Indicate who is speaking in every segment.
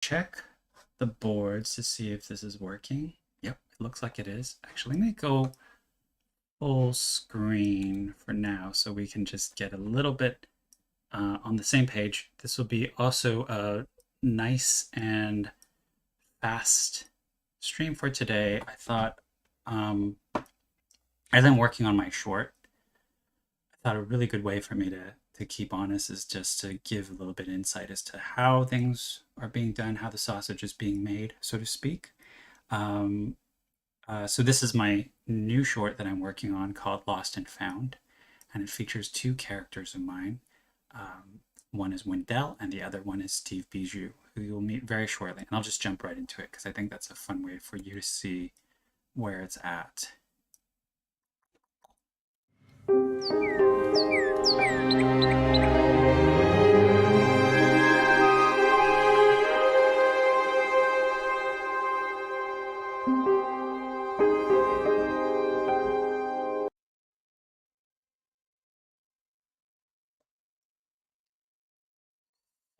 Speaker 1: check the boards to see if this is working. Yep, it looks like it is. Actually, let me go full screen for now so we can just get a little bit on the same page. This will be also a nice and fast stream for today. I thought, as I'm working on my short, I thought a really good way for me to keep honest is just to give a little bit of insight as to how things are being done, how the sausage is being made, so to speak. Um, so this is my new short that I'm working on called Lost and Found, and it features two characters of mine. One is Wendell, and the other one is Steve Bijou, who you'll meet very shortly. And I'll just jump right into it because I think that's a fun way for you to see where it's at.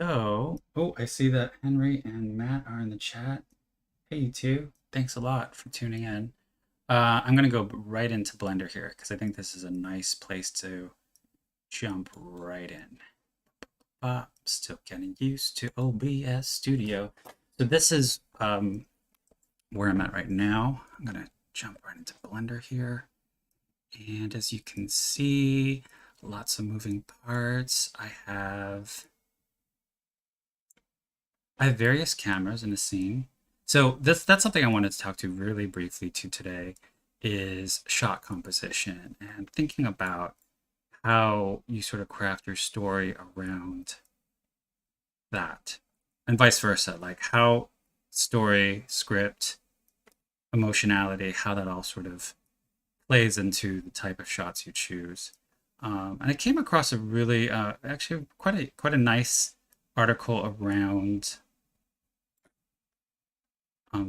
Speaker 1: So, oh, I see that Henry and Matt are in the chat. Hey, you two. Thanks a lot for tuning in. I'm going to go right into Blender here because I think this is a nice place to jump right in. Still getting used to OBS Studio. So this is where I'm at right now. I'm going to jump right into Blender here. And as you can see, lots of moving parts. I have various cameras in the scene. So that's something I wanted to talk to really briefly to today is shot composition and thinking about how you sort of craft your story around that and vice versa, like how story, script, emotionality, how that all sort of plays into the type of shots you choose. And I came across a really, actually quite a nice article around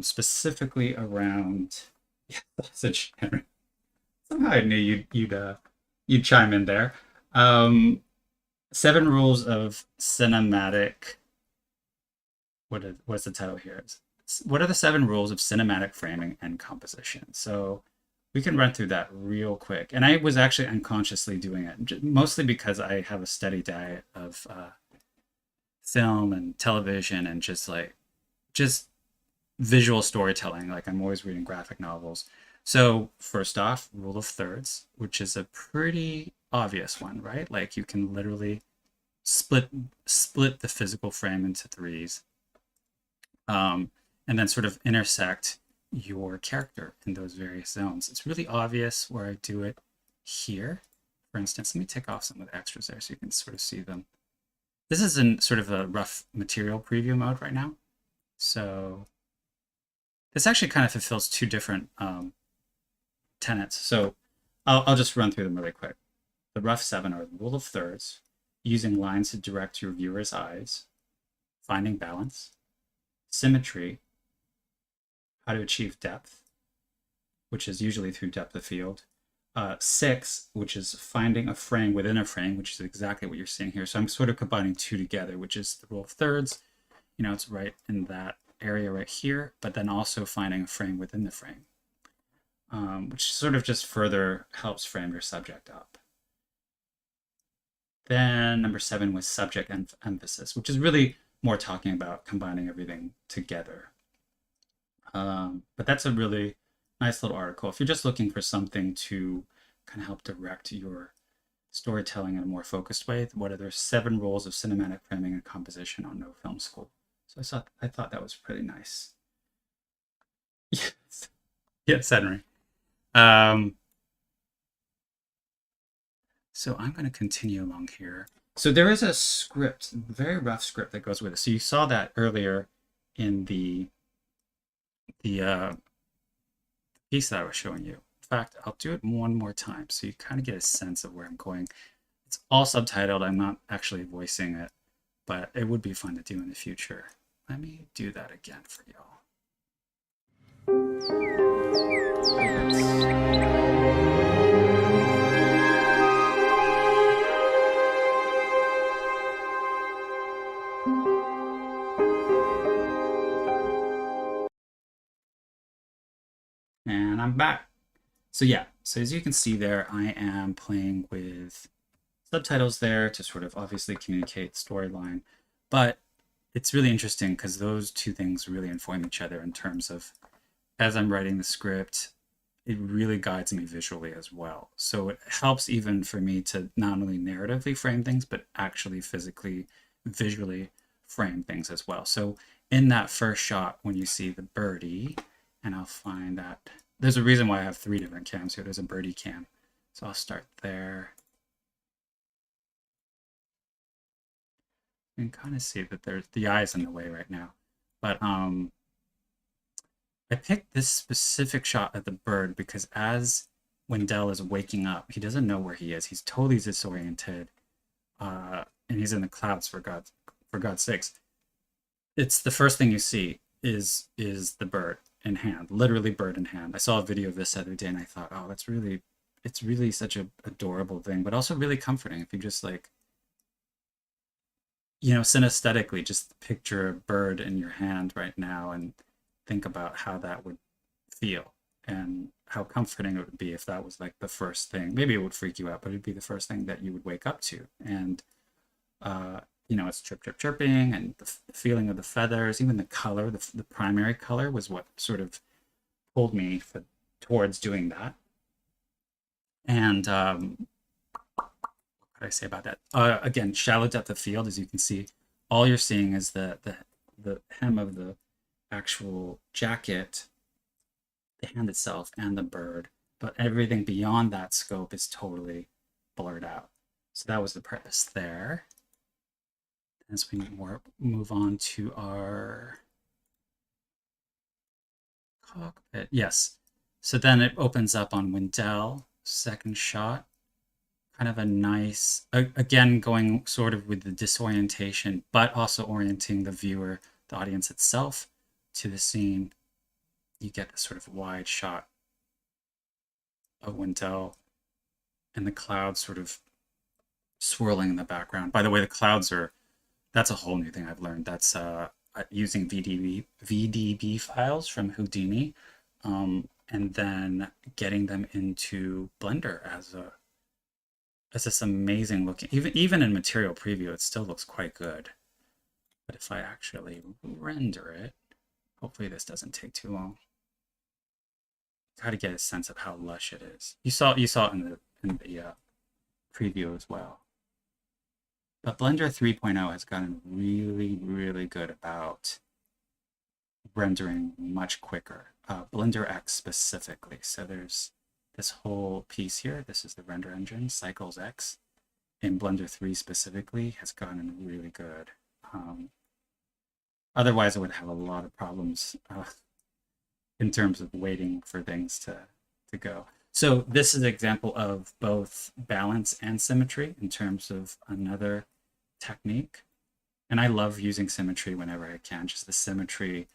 Speaker 1: specifically around sausage. Somehow I knew you'd chime in there. 7 rules of cinematic. What's the title here? What are the 7 rules of cinematic framing and composition? So we can run through that real quick. And I was actually unconsciously doing it, mostly because I have a steady diet of film and television and just visual storytelling. Like I'm always reading graphic novels. So first off, rule of thirds, which is a pretty obvious one, right? Like you can literally split the physical frame into threes, and then sort of intersect your character in those various zones. It's really obvious where I do it here. For instance, let me take off some of the extras there so you can sort of see them. This is in sort of a rough material preview mode right now. So this actually kind of fulfills 2 different tenets. So I'll just run through them really quick. The rough 7 are the rule of thirds, using lines to direct your viewer's eyes, finding balance, symmetry, how to achieve depth, which is usually through depth of field. 6, which is finding a frame within a frame, which is exactly what you're seeing here. So I'm sort of combining 2 together, which is the rule of thirds. You know, it's right in that area right here, but then also finding a frame within the frame, which sort of just further helps frame your subject up. Then number 7 was subject emphasis, which is really more talking about combining everything together. But that's a really nice little article. If you're just looking for something to kind of help direct your storytelling in a more focused way, what are the 7 rules of cinematic framing and composition on No Film School? So I thought that was pretty nice. Yes, yes, Henry. So I'm going to continue along here. So there is a script, very rough script that goes with it. So you saw that earlier in the piece that I was showing you. In fact, I'll do it one more time so you kind of get a sense of where I'm going. It's all subtitled. I'm not actually voicing it, but it would be fun to do in the future. Let me do that again for y'all. And I'm back. So yeah, so as you can see there, I am playing with subtitles there to sort of obviously communicate storyline, but it's really interesting because those two things really inform each other in terms of as I'm writing the script, it really guides me visually as well. So it helps even for me to not only narratively frame things, but actually physically, visually frame things as well. So in that first shot, when you see the birdie, and I'll find that there's a reason why I have three different cams here. There's a birdie cam. So I'll start there. You can kind of see that there's the eye's in the way right now. But I picked this specific shot of the bird because as Wendell is waking up, he doesn't know where he is. He's totally disoriented, and he's in the clouds for God's sakes. It's the first thing you see is the bird in hand, literally bird in hand. I saw a video of this the other day, and I thought, oh, it's really such a adorable thing, but also really comforting if you just like, synesthetically just picture a bird in your hand right now and think about how that would feel and how comforting it would be if that was like the first thing. Maybe it would freak you out, but it'd be the first thing that you would wake up to. And it's chirping, and the feeling of the feathers, even the color, the primary color was what sort of pulled me towards doing that. And what could I say about that? Again, shallow depth of field, as you can see, all you're seeing is the hem of the actual jacket, the hand itself, and the bird. But everything beyond that scope is totally blurred out. So that was the purpose there. As we move on to our cockpit. Yes. So then it opens up on Wendell, second shot. Kind of a nice, again, going sort of with the disorientation, but also orienting the viewer, the audience itself, to the scene. You get this sort of wide shot of Wendell and the clouds sort of swirling in the background. By the way, the clouds that's a whole new thing I've learned. That's using VDB files from Houdini, and then getting them into Blender as this amazing looking. Even in Material Preview, it still looks quite good. But if I actually render it, hopefully this doesn't take too long. Try to get a sense of how lush it is. You saw it in the preview as well. But Blender 3.0 has gotten really, really good about rendering much quicker. Blender X specifically. So there's this whole piece here. This is the render engine, Cycles X. In Blender 3 specifically, has gotten really good. Otherwise, I would have a lot of problems in terms of waiting for things to go. So this is an example of both balance and symmetry in terms of another technique. And I love using symmetry whenever I can, just the symmetry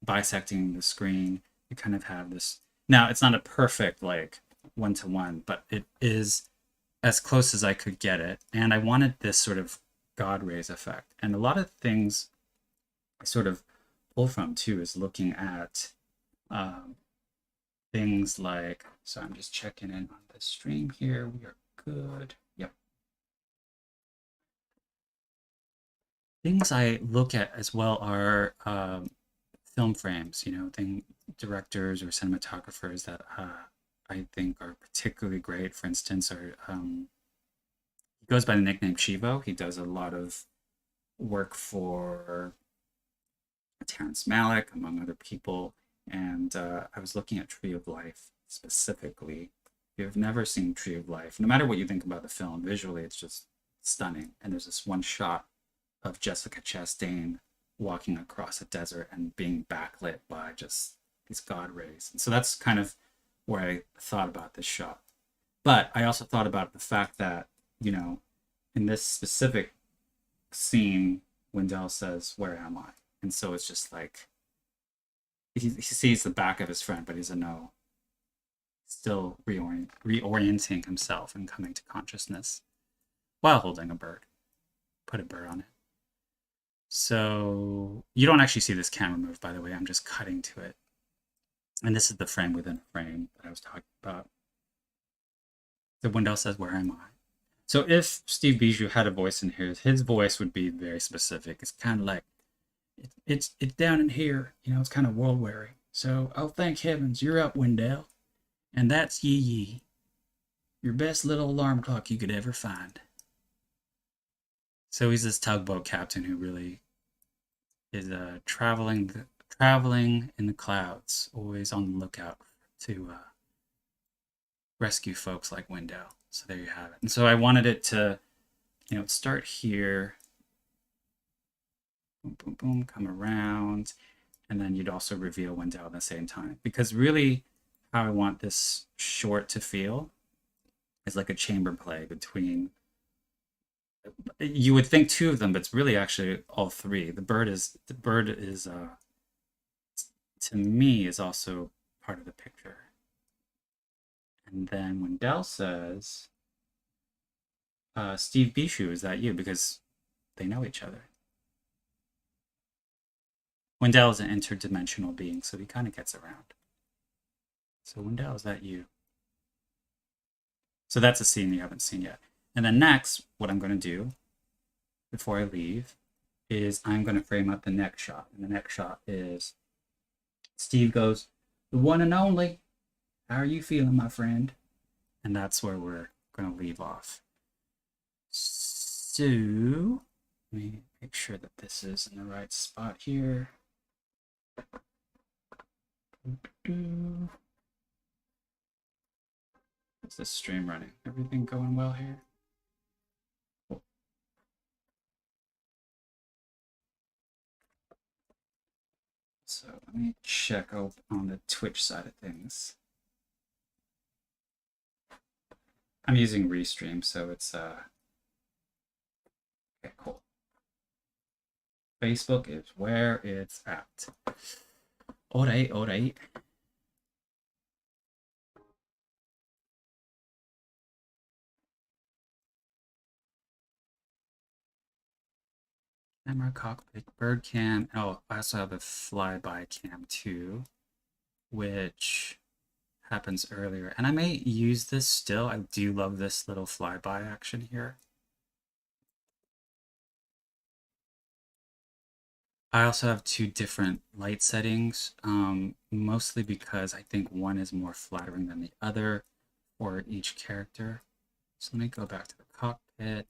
Speaker 1: bisecting the screen. You kind of have this. Now, it's not a perfect like one-to-one, but it is as close as I could get it. And I wanted this sort of God rays effect. And a lot of things I sort of pull from too is looking at things like, so I'm just checking in on the stream here. We are good. Yep. Things I look at as well are film frames, directors or cinematographers that I think are particularly great. For instance, he goes by the nickname Chivo. He does a lot of work for Terrence Malick, among other people. And I was looking at Tree of Life specifically. If you've never seen Tree of Life, no matter what you think about the film, visually it's just stunning. And there's this one shot of Jessica Chastain walking across a desert and being backlit by just these God rays. And so that's kind of where I thought about this shot. But I also thought about the fact that, in this specific scene, Wendell says, "Where am I?" And so it's just like, he sees the back of his friend, but he's still reorienting himself and coming to consciousness while holding a bird. Put a bird on it. So you don't actually see this camera move, by the way. I'm just cutting to it. And this is the frame within a frame that I was talking about. The Wendell says, "Where am I?" So if Steve Bijou had a voice in here, his voice would be very specific. It's kind of like, it's down in here, it's kind of world weary. So, oh, thank heavens, you're up, Wendell. And that's Yee Yee, your best little alarm clock you could ever find. So he's this tugboat captain who really is traveling in the clouds, always on the lookout to rescue folks like Wendell. So there you have it. And so I wanted it to, start here, boom, boom, boom, come around, and then you'd also reveal Wendell at the same time. Because really, how I want this short to feel is like a chamber play between. You would think two of them, but it's really actually all three. The bird is to me is also part of the picture. And then Wendell says, Steve Bijou, is that you? Because they know each other. Wendell is an interdimensional being, so he kind of gets around. So Wendell, is that you? So that's a scene you haven't seen yet. And then next, what I'm going to do before I leave is I'm going to frame up the next shot. And the next shot is Steve goes, "The one and only, how are you feeling, my friend?" And that's where we're going to leave off. So let me make sure that this is in the right spot here. Is this stream running? Everything going well here? Cool. So let me check out on the Twitch side of things. I'm using Restream, so it's okay, cool. Facebook is where it's at. Alright, alright. Camera, cockpit, bird cam. Oh, I also have a flyby cam too, which happens earlier. And I may use this still. I do love this little flyby action here. I also have two different light settings, mostly because I think one is more flattering than the other for each character. So let me go back to the cockpit.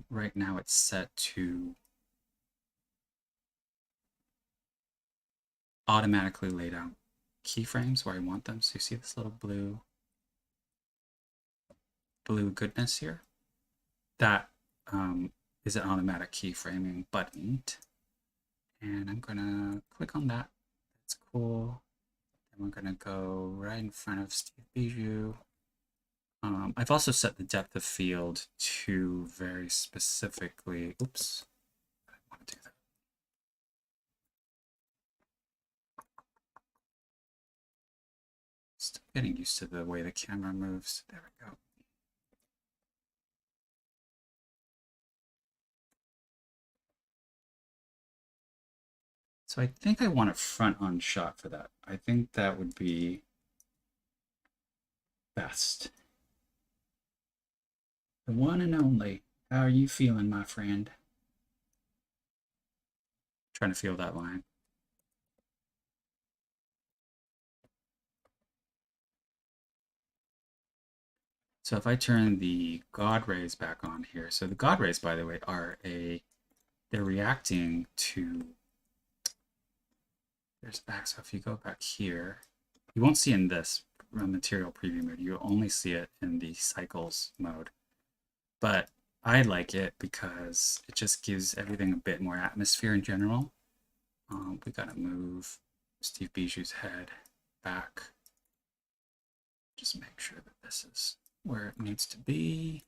Speaker 1: Right now it's set to automatically lay down keyframes where I want them. So you see this little blue goodness here? That is an automatic keyframing button. And I'm gonna click on that. That's cool. And we're gonna go right in front of Steve Bijou. I've also set the depth of field to very specifically, oops, I don't want to do that. Still getting used to the way the camera moves. There we go. So I think I want a front-on shot for that. I think that would be best. The one and only, how are you feeling, my friend? Trying to feel that line. So if I turn the God rays back on here, so the God rays, by the way, they're reacting to, there's back, so if you go back here, you won't see in this material preview mode, you only see it in the cycles mode. But I like it because it just gives everything a bit more atmosphere in general. We gotta move Steve Bijou's head back. Just make sure that this is where it needs to be.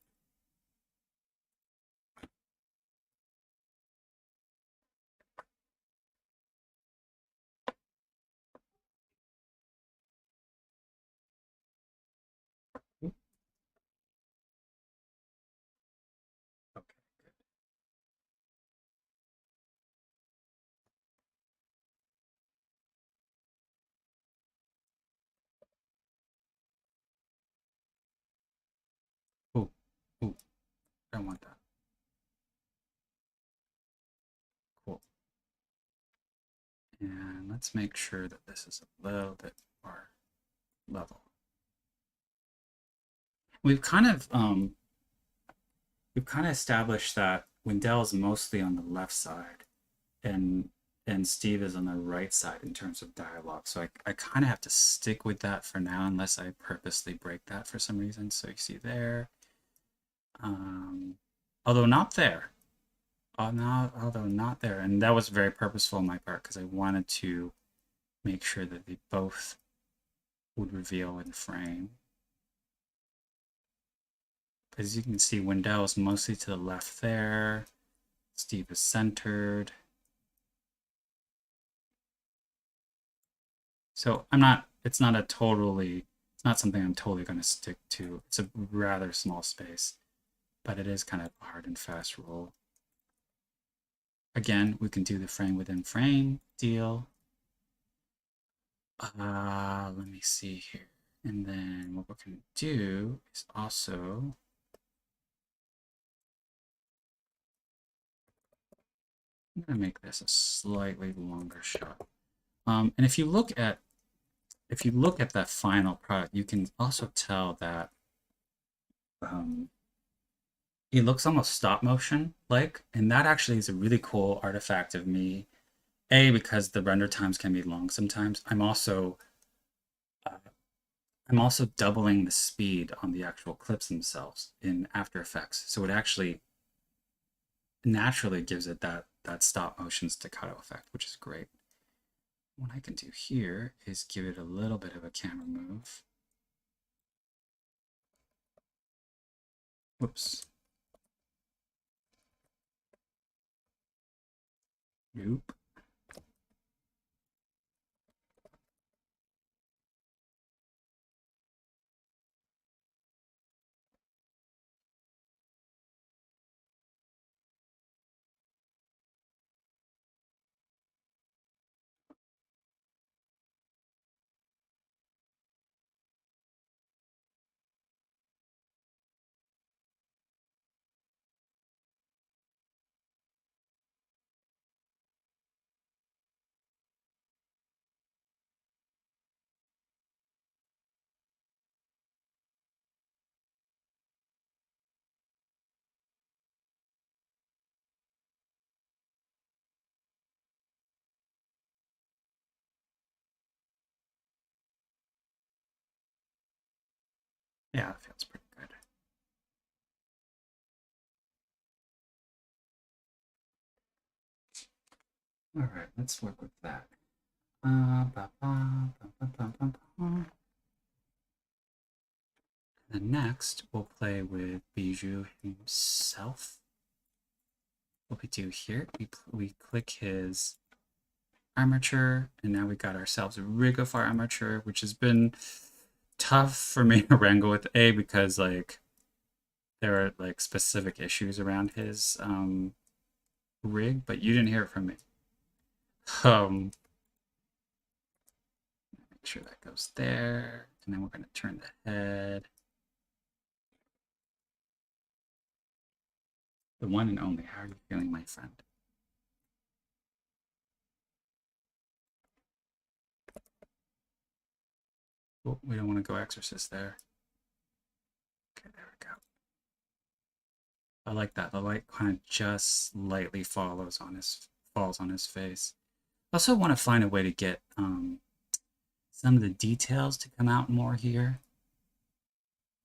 Speaker 1: Okay, good. I don't want that. Cool. And let's make sure that this is a little bit more level. We've kind of established that Wendell is mostly on the left side, and Steve is on the right side in terms of dialogue. So I kind of have to stick with that for now, unless I purposely break that for some reason. So you see there, although not there, although not there, and that was very purposeful on my part because I wanted to make sure that they both would reveal in frame. As you can see, Wendell is mostly to the left there. Steve is centered. So it's not something I'm totally going to stick to. It's a rather small space, but it is kind of a hard and fast rule. Again, we can do the frame within frame deal. Let me see here. And then what we're going to do is also I'm going to make this a slightly longer shot. And if you look at that final product, you can also tell that it looks almost stop motion like, and that actually is a really cool artifact of me. Because the render times can be long sometimes. I'm also doubling the speed on the actual clips themselves in After Effects, so it actually naturally gives it that stop motion staccato effect, which is great. What I can do here is give it a little bit of a camera move. Whoops. Nope. Yeah, that feels pretty good. All right, let's work with that. And next, we'll play with Bijou himself. What we do here, we click his armature, and now we got ourselves a rig of our armature, which has been tough for me to wrangle with because like there are like specific issues around his rig, but you didn't hear it from me. Make sure that goes there, and then we're going to turn the head. The one and only. How are you feeling, my friend? Oh, we don't want to go Exorcist there. Okay, there we go. I like that. The light kind of just slightly falls on his face. I also want to find a way to get some of the details to come out more here.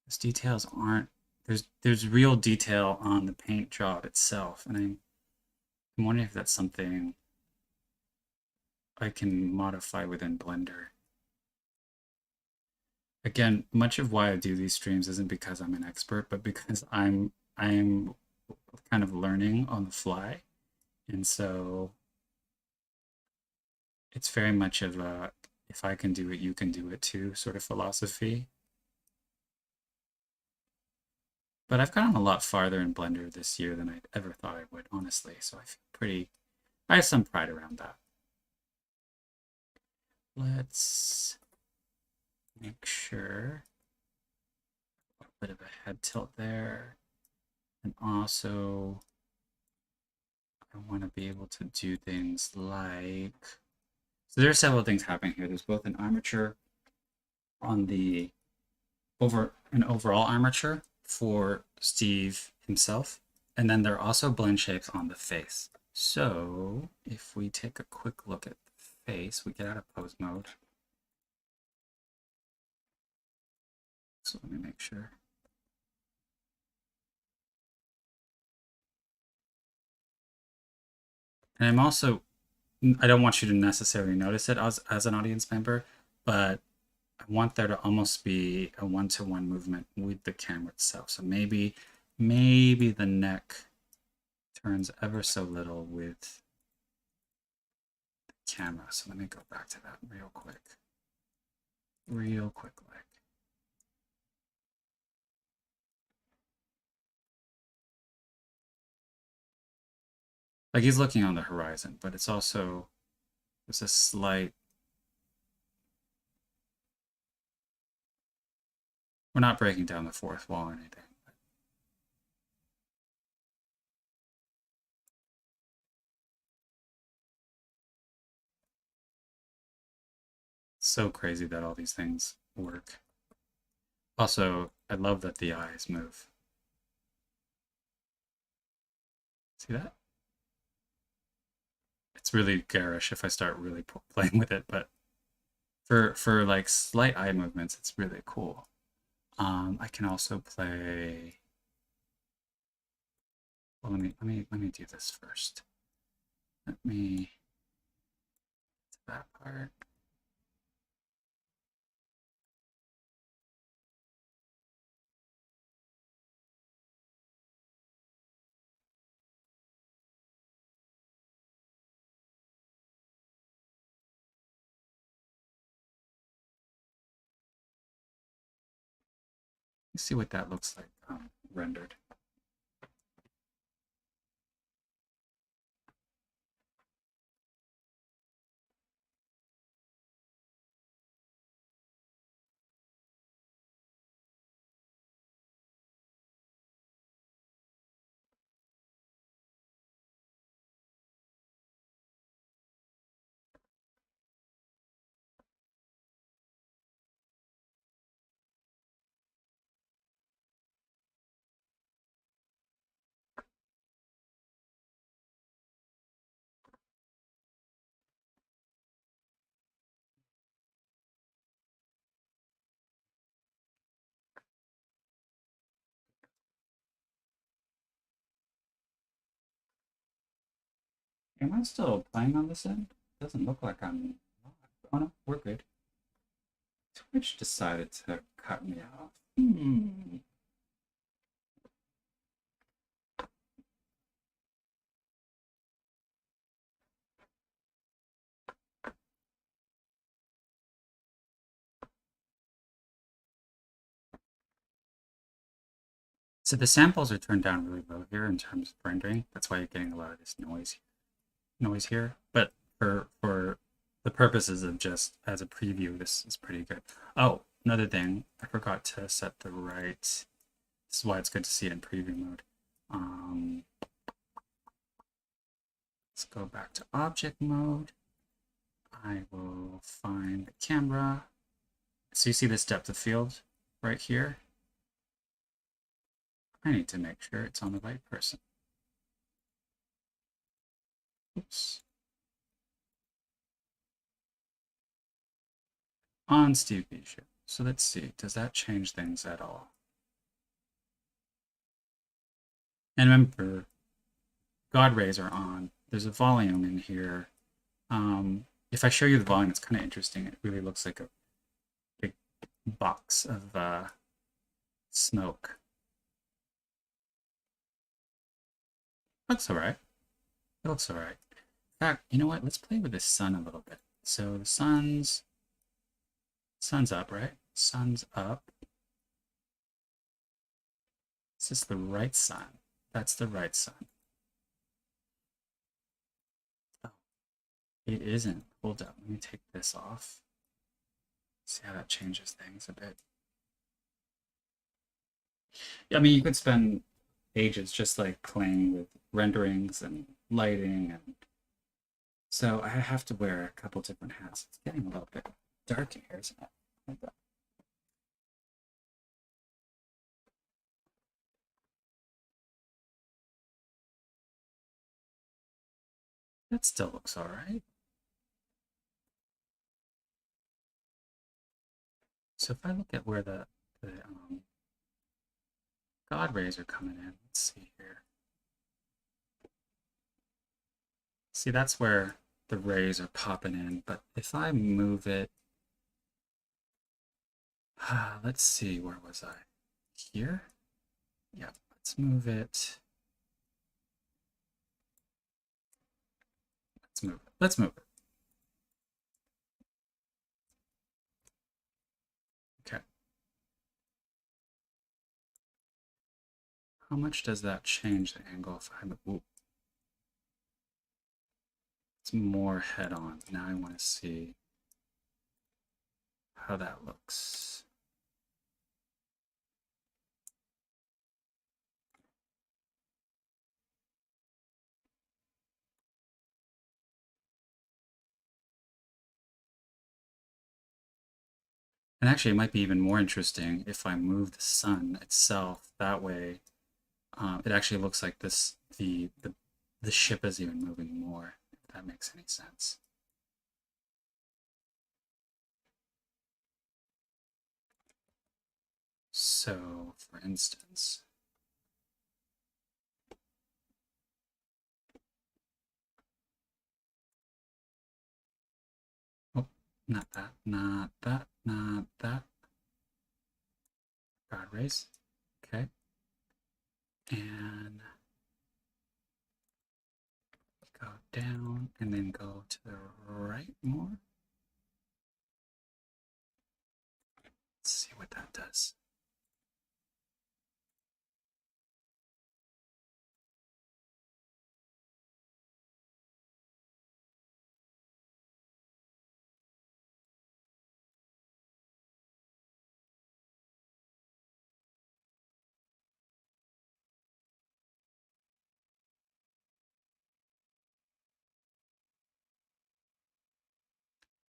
Speaker 1: Those details aren't there's real detail on the paint job itself, and I'm wondering if that's something I can modify within Blender. Again, much of why I do these streams isn't because I'm an expert, but because I'm kind of learning on the fly. And so it's very much of a if I can do it, you can do it too sort of philosophy. But I've gotten a lot farther in Blender this year than I ever thought I would, honestly. So I have some pride around that. Let's make sure. A bit of a head tilt there. And also, I want to be able to do things like, so there are several things happening here. There's both an armature on the an overall armature for Steve himself, and then there are also blend shapes on the face. So if we take a quick look at the face, we get out of pose mode. So let me make sure. And I'm also, I don't want you to necessarily notice it as an audience member, but I want there to almost be a one-to-one movement with the camera itself. So maybe the neck turns ever so little with the camera. So let me go back to that real quick. Like he's looking on the horizon, but it's also, there's a slight, we're not breaking down the fourth wall or anything. It's so crazy that all these things work. Also, I love that the eyes move. See that? It's really garish if I start really playing with it, but for like slight eye movements, it's really cool. I can also play. Well, let me do this first. Let me that part. Let's see what that looks like rendered. Am I still playing on this end? Doesn't look like I'm. Oh no, we're good. Twitch decided to cut me off. So the samples are turned down really low here in terms of rendering. That's why you're getting a lot of this noise here. But for the purposes of just as a preview, this is pretty good. Oh, another thing, I forgot to set the right. This is why it's good to see it in preview mode. Let's go back to object mode. I will find the camera. So you see this depth of field right here. I need to make sure it's on the right person. Oops. On Steve Bishop. So let's see, does that change things at all? And remember, God rays are on. There's a volume in here. If I show you the volume, it's kind of interesting. It really looks like a big box of smoke. Looks all right. It looks all right. In fact, you know what? Let's play with the sun a little bit. So the sun's up, right? Sun's up. Is this the right sun? That's the right sun. Oh, it isn't. Hold up. Let me take this off. See how that changes things a bit. Yeah, I mean, you could spend ages just like playing with renderings and lighting, and so I have to wear a couple different hats. It's getting a little bit dark in here, isn't it? Like that. That still looks all right. So if I look at where the God rays are coming in, let's see here. See, that's where the rays are popping in, but if I move it, let's see, where was I? Here? Yeah, let's move it. Let's move it. Let's move it. Okay. How much does that change the angle if I move? Ooh. It's more head on. Now I want to see how that looks. And actually, it might be even more interesting if I move the sun itself. That way, it actually looks like the ship is even moving more, if that makes any sense. So, for instance, oh, not that, not that, not that. God rays. Okay. And go down and then go to the right more. Let's see what that does.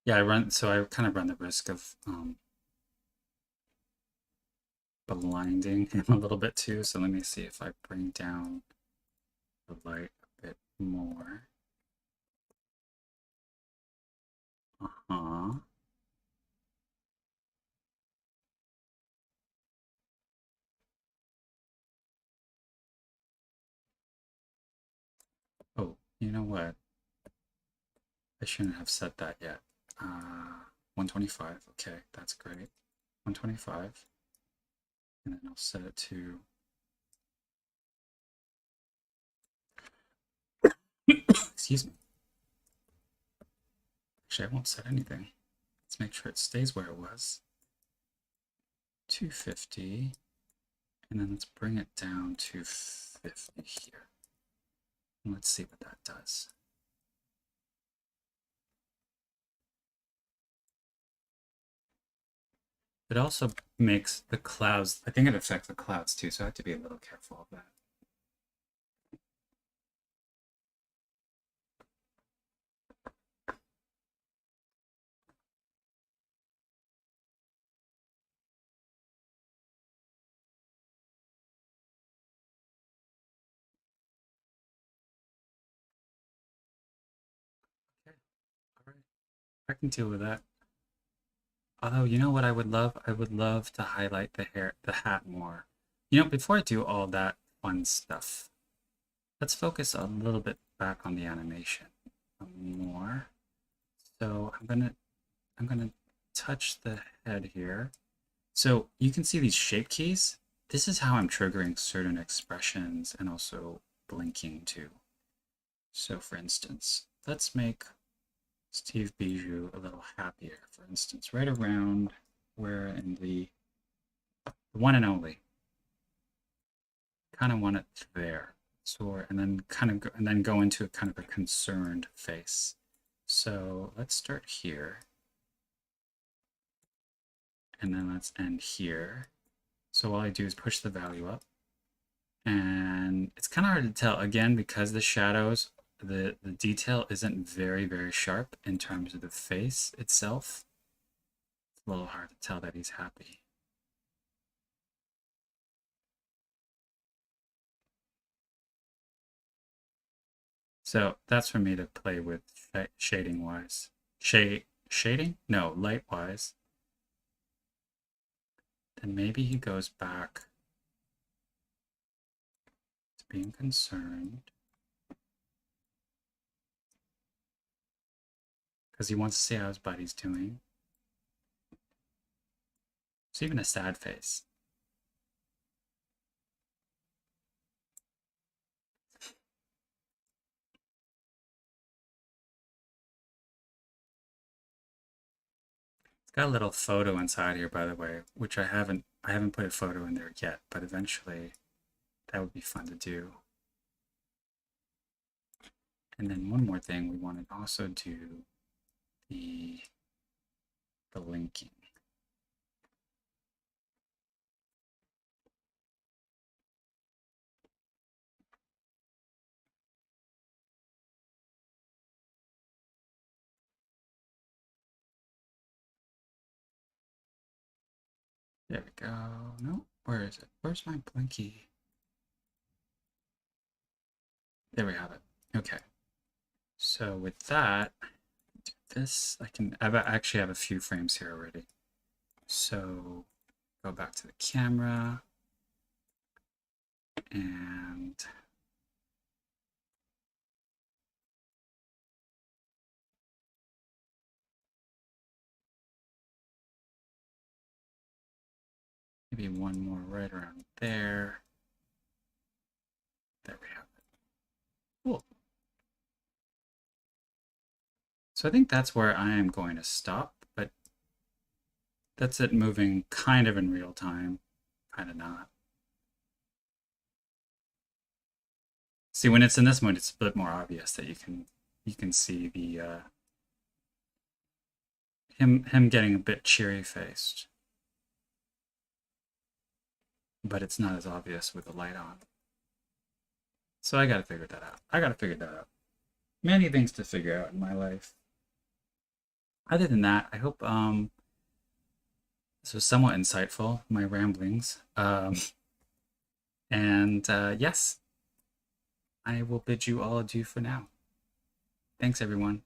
Speaker 1: Yeah, I kind of run the risk of blinding him a little bit too. So let me see if I bring down the light a bit more. Uh-huh. Oh, you know what? I shouldn't have said that yet. 125. Okay, that's great. 125. And then I'll set it to excuse me. Actually, I won't set anything. Let's make sure it stays where it was. 250. And then let's bring it down to 50 here. And let's see what that does. It also makes the clouds, I think it affects the clouds too, so I have to be a little careful of that. Okay, all right. I can deal with that. Although, you know what I would love? I would love to highlight the hat more. You know, before I do all that fun stuff, let's focus a little bit back on the animation more. So I'm gonna touch the head here. So you can see these shape keys. This is how I'm triggering certain expressions and also blinking too. So for instance, let's make Steve Bijou a little happier, for instance, right around where in the one and only. Kind of want it there. So, and then go into a kind of a concerned face. So let's start here. And then let's end here. So all I do is push the value up. And it's kind of hard to tell, again, because the shadows, the detail isn't very, very sharp in terms of the face itself. It's a little hard to tell that he's happy. So that's for me to play with shading wise. Shading? No, light wise. Then maybe he goes back to being concerned. Because he wants to see how his buddy's doing. It's even a sad face. It's got a little photo inside here, by the way, which I haven't put a photo in there yet, but eventually that would be fun to do. And then one more thing, we want to also do the linking. There we go. No, where is it? Where's my blinky? There we have it. Okay. So with that, do this. I actually have a few frames here already. So go back to the camera and maybe one more right around there. There we have it. Cool. So I think that's where I am going to stop, but that's it moving kind of in real time, kind of not. See, when it's in this mode, it's a bit more obvious that you can see the him getting a bit cheery faced, but it's not as obvious with the light on. So I gotta figure that out. I gotta figure that out. Many things to figure out in my life. Other than that, I hope this was somewhat insightful, my ramblings. And yes, I will bid you all adieu for now. Thanks, everyone.